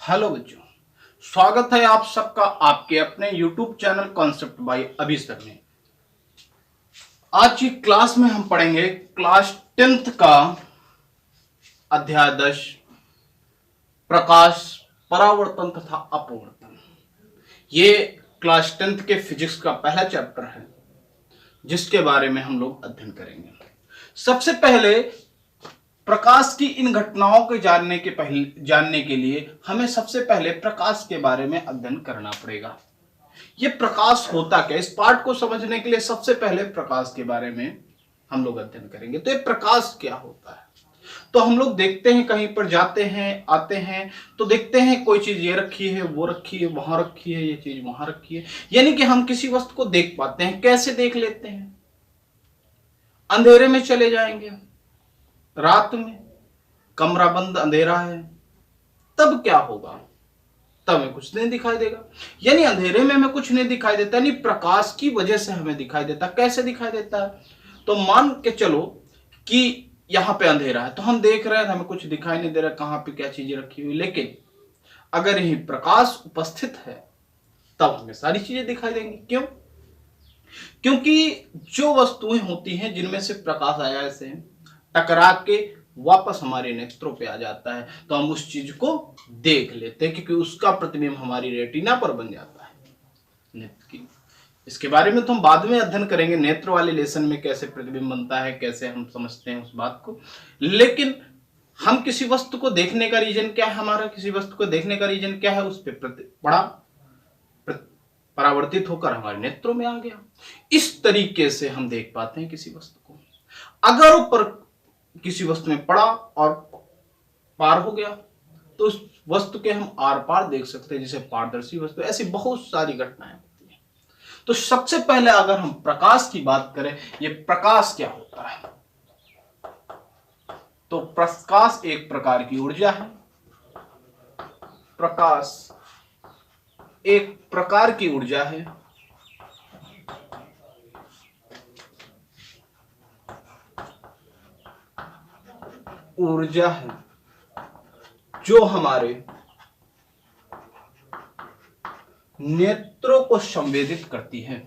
Hello बच्चों, स्वागत है आप सबका आपके अपने YouTube चैनल कॉन्सेप्ट बाय अभी सर में। आज की क्लास में हम पढ़ेंगे क्लास 10th का अध्याय 10 प्रकाश, परावर्तन तथा अपवर्तन। ये क्लास 10th के फिजिक्स का पहला चैप्टर है जिसके बारे में हम लोग अध्ययन करेंगे। सबसे पहले प्रकाश की इन घटनाओं को जानने के लिए हमें सबसे पहले प्रकाश के बारे में अध्ययन करना पड़ेगा। ये प्रकाश होता क्या, इस पार्ट को समझने के लिए सबसे पहले प्रकाश के बारे में हम लोग अध्ययन करेंगे। तो ये प्रकाश क्या होता है, तो हम लोग देखते हैं, कहीं पर जाते हैं आते हैं तो देखते हैं कोई चीज ये रखी है, वो रखी है, वहां रखी है, ये चीज वहां रखी है, यानी कि हम किसी वस्तु को देख पाते हैं। कैसे देख लेते हैं? अंधेरे में चले जाएंगे, रात में कमरा बंद अंधेरा है, तब क्या होगा? तब हमें कुछ नहीं दिखाई देगा, यानी अंधेरे में हमें कुछ नहीं दिखाई देता, यानी प्रकाश की वजह से हमें दिखाई देता। कैसे दिखाई देता है? तो मान के चलो कि यहां पे अंधेरा है, तो हम देख रहे हैं, हमें कुछ दिखाई नहीं दे रहा कहां पे क्या चीजें रखी हुई, लेकिन अगर यही प्रकाश उपस्थित है तब हमें सारी चीजें दिखाई देंगी। क्यों? क्योंकि जो वस्तुएं होती हैं जिनमें से प्रकाश आया ऐसे टकरा के वापस हमारे नेत्रों पे आ जाता है, तो हम उस चीज को देख लेते हैं क्योंकि उसका प्रतिबिंब हमारी रेटिना पर बन जाता है नेत्र की। इसके बारे में तो हम बाद में अध्ययन करेंगे, नेत्र वाले लेसन में कैसे प्रतिबिंब बनता है, कैसे हम समझते हैं उस बात को। लेकिन हम किसी वस्तु को देखने का रीजन क्या है, हमारा किसी वस्तु को देखने का रीजन क्या है, उस पर पड़ा, परावर्तित होकर हमारे नेत्रों में आ गया। इस तरीके से हम देख पाते हैं किसी वस्तु को। अगर ऊपर किसी वस्तु में पड़ा और पार हो गया तो उस वस्तु के हम आर पार देख सकते हैं, जैसे पारदर्शी वस्तु। ऐसी बहुत सारी घटनाएं होती हैं। तो सबसे पहले अगर हम प्रकाश की बात करें, ये प्रकाश क्या होता है, तो प्रकाश एक प्रकार की ऊर्जा है। प्रकाश एक प्रकार की ऊर्जा है ऊर्जा है जो हमारे नेत्रों को संवेदित करती है।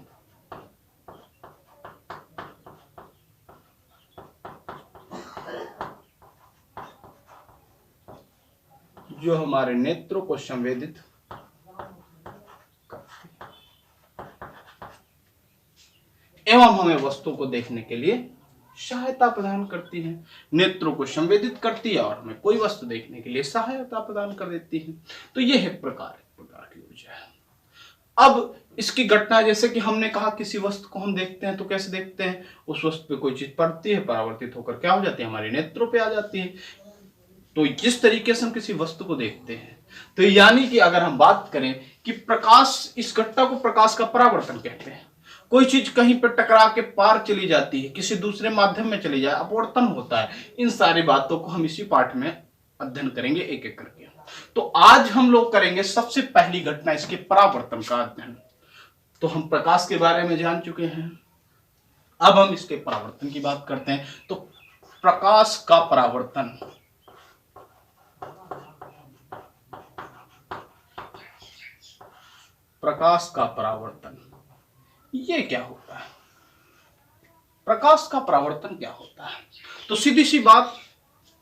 जो हमारे नेत्रों को संवेदित एवं हमें वस्तु को देखने के लिए सहायता प्रदान करती है। नेत्रों को संवेदित करती है और हमें कोई वस्तु देखने के लिए सहायता प्रदान कर देती है। तो यह है प्रकार की ऊर्जा है। अब इसकी घटना, जैसे कि हमने कहा किसी वस्तु को हम देखते हैं तो कैसे देखते हैं, उस वस्तु पे कोई चीज पड़ती है, परावर्तित होकर क्या हो जाती है, हमारे नेत्रों पे आ जाती है। तो जिस तरीके से हम किसी वस्तु को देखते हैं, तो यानी कि अगर हम बात करें कि प्रकाश, इस घटना को प्रकाश का परावर्तन कहते हैं। कोई चीज कहीं पर टकरा के पार चली जाती है, किसी दूसरे माध्यम में चली जाए, अपवर्तन होता है। इन सारी बातों को हम इसी पाठ में अध्ययन करेंगे एक एक करके। तो आज हम लोग करेंगे सबसे पहली घटना, इसके परावर्तन का अध्ययन। तो हम प्रकाश के बारे में जान चुके हैं, अब हम इसके परावर्तन की बात करते हैं। तो प्रकाश का परावर्तन, प्रकाश का परावर्तन ये क्या होता है? प्रकाश का परावर्तन क्या होता है? तो सीधी सी बात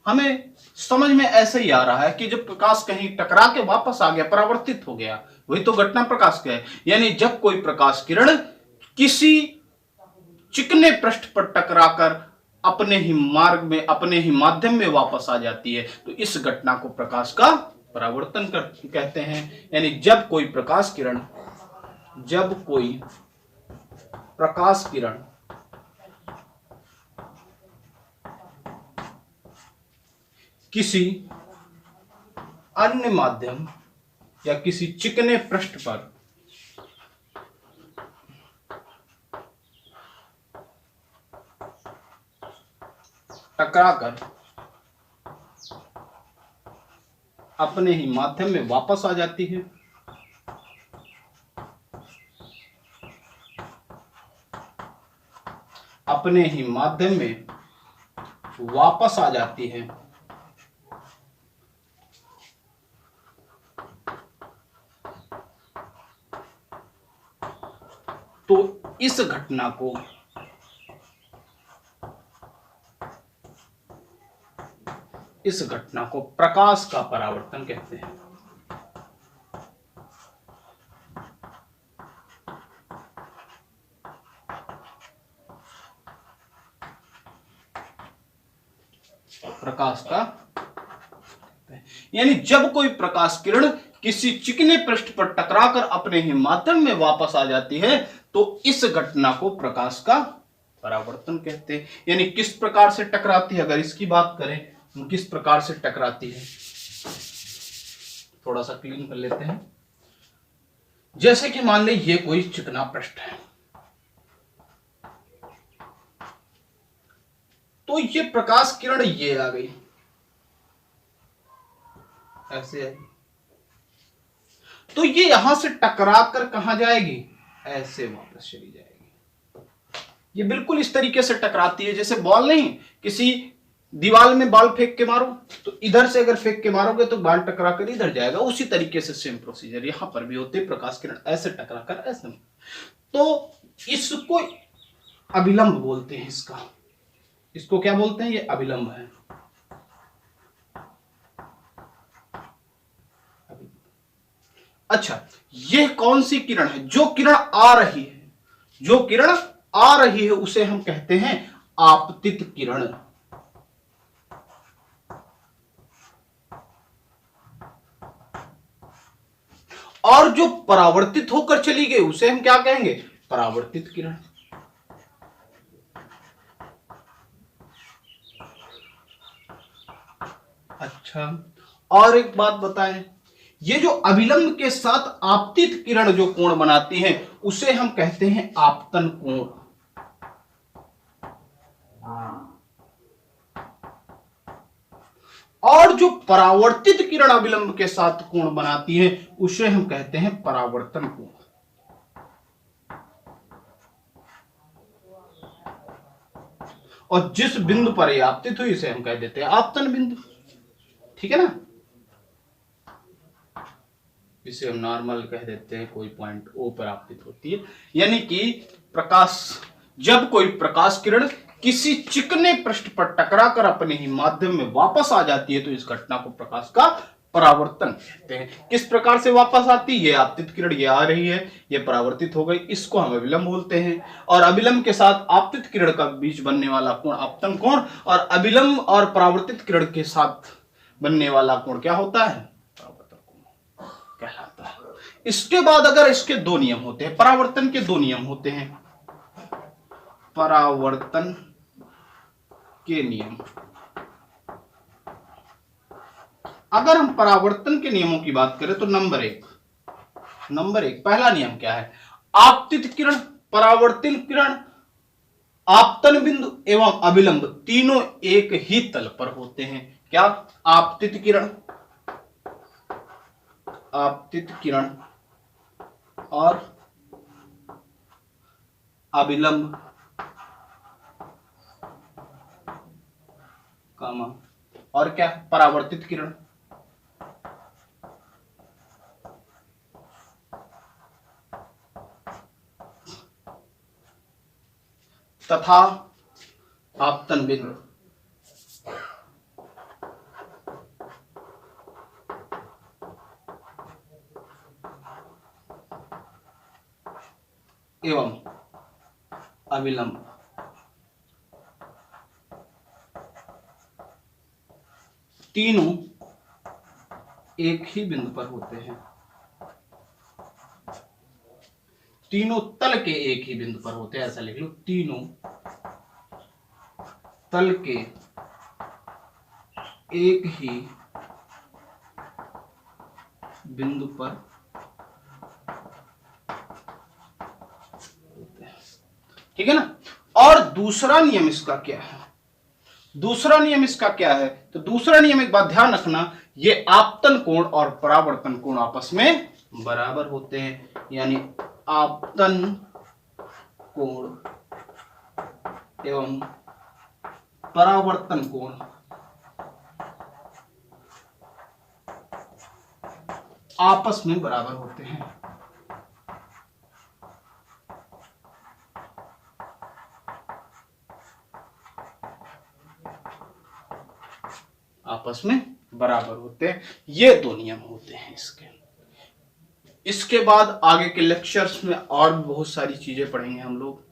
हमें समझ में ऐसे ही आ रहा है कि जब प्रकाश कहीं टकरा के वापस आ गया, परावर्तित हो गया, वही तो घटना प्रकाश का है। यानी जब कोई प्रकाश किरण किसी चिकने पृष्ठ पर टकराकर अपने ही मार्ग में, अपने ही माध्यम में वापस आ जाती है, तो इस घटना को प्रकाश का परावर्तन कहते हैं। यानी जब कोई प्रकाश किरण किसी अन्य माध्यम या किसी चिकने पृष्ठ पर टकराकर अपने ही माध्यम में वापस आ जाती है, अपने ही माध्यम में वापस आ जाती है, तो इस घटना को प्रकाश का परावर्तन कहते हैं। प्रकाश का, यानी जब कोई प्रकाश किरण किसी चिकने पृष्ठ पर टकराकर अपने ही माध्यम में वापस आ जाती है तो इस घटना को प्रकाश का परावर्तन कहते हैं। यानी किस प्रकार से टकराती है, अगर इसकी बात करें, किस प्रकार से टकराती है, थोड़ा सा क्लीन कर लेते हैं। जैसे कि मान ले ये कोई चिकना पृष्ठ है, तो ये प्रकाश किरण ये आ गई, ऐसे है, तो ये यहां से टकरा कर कहां जाएगी, ऐसे वापस चली जाएगी। ये बिल्कुल इस तरीके से टकराती है जैसे बॉल नहीं, किसी दीवार में बॉल फेंक के मारो तो इधर से अगर फेंक के मारोगे तो बॉल टकरा कर इधर जाएगा, उसी तरीके से सेम प्रोसीजर यहां पर भी होते, प्रकाश किरण ऐसे टकरा कर ऐसे। तो इसको अभिलंब बोलते हैं, इसको क्या बोलते हैं, ये अभिलंब है। अच्छा, ये कौन सी किरण है, जो किरण आ रही है, जो किरण आ रही है उसे हम कहते हैं आपतित किरण। और जो परावर्तित होकर चली गई उसे हम क्या कहेंगे, परावर्तित किरण। अच्छा, और एक बात बताएं, ये जो अभिलंब के साथ आपतित किरण जो कोण बनाती है उसे हम कहते हैं आपतन कोण। और जो परावर्तित किरण अभिलंब के साथ कोण बनाती है उसे हम कहते हैं परावर्तन कोण। और जिस बिंदु पर यह आपतित हुई इसे हम कह देते हैं आपतन बिंदु, ठीक है ना। इसे हम नॉर्मल कह देते हैं, कोई पॉइंट ओ पर आपतित होती है। यानी कि जब कोई प्रकाश किरण किसी चिकने पृष्ठ पर टकराकर अपने ही माध्यम में वापस आ जाती है तो इस घटना को प्रकाश का परावर्तन कहते हैं। किस प्रकार से वापस आती है, ये आपतित किरण ये आ रही है, ये परावर्तित हो गई, इसको हम अभिलंब बोलते हैं। और अभिलंब के साथ आपतित किरण का बीच बनने वाला कोण आपतन कोण, और अभिलंब और परावर्तित किरण के साथ बनने वाला कोण क्या होता है, परावर्तन कोण कहलाता है। इसके बाद अगर इसके दो नियम होते हैं, परावर्तन के दो नियम होते हैं, परावर्तन के नियम। अगर हम परावर्तन के नियमों की बात करें तो नंबर एक पहला नियम क्या है, आपतित किरण, परावर्तित किरण, आपतन बिंदु एवं अभिलंब तीनों एक ही तल पर होते हैं। क्या, आपतित किरण और अभिलंब कामा, और क्या, परावर्तित किरण। तथा आपतन बिंदु। एवं अभिलंब तीनों एक ही बिंदु पर होते हैं, तीनों तल के एक ही बिंदु पर होते हैं, ऐसा लिख लो, तीनों तल के एक ही बिंदु पर होते हैं, ठीक है ना। और दूसरा नियम इसका क्या है, तो दूसरा नियम एक बात ध्यान रखना, ये आपतन कोण और परावर्तन कोण आपस में बराबर होते हैं, यानी आपतन कोण एवं परावर्तन कोण आपस में बराबर होते हैं। आपस में बराबर होते हैं। ये दो नियम होते हैं इसके। इसके बाद आगे के लेक्चर्स में और बहुत सारी चीजें पढ़ेंगे हम लोग।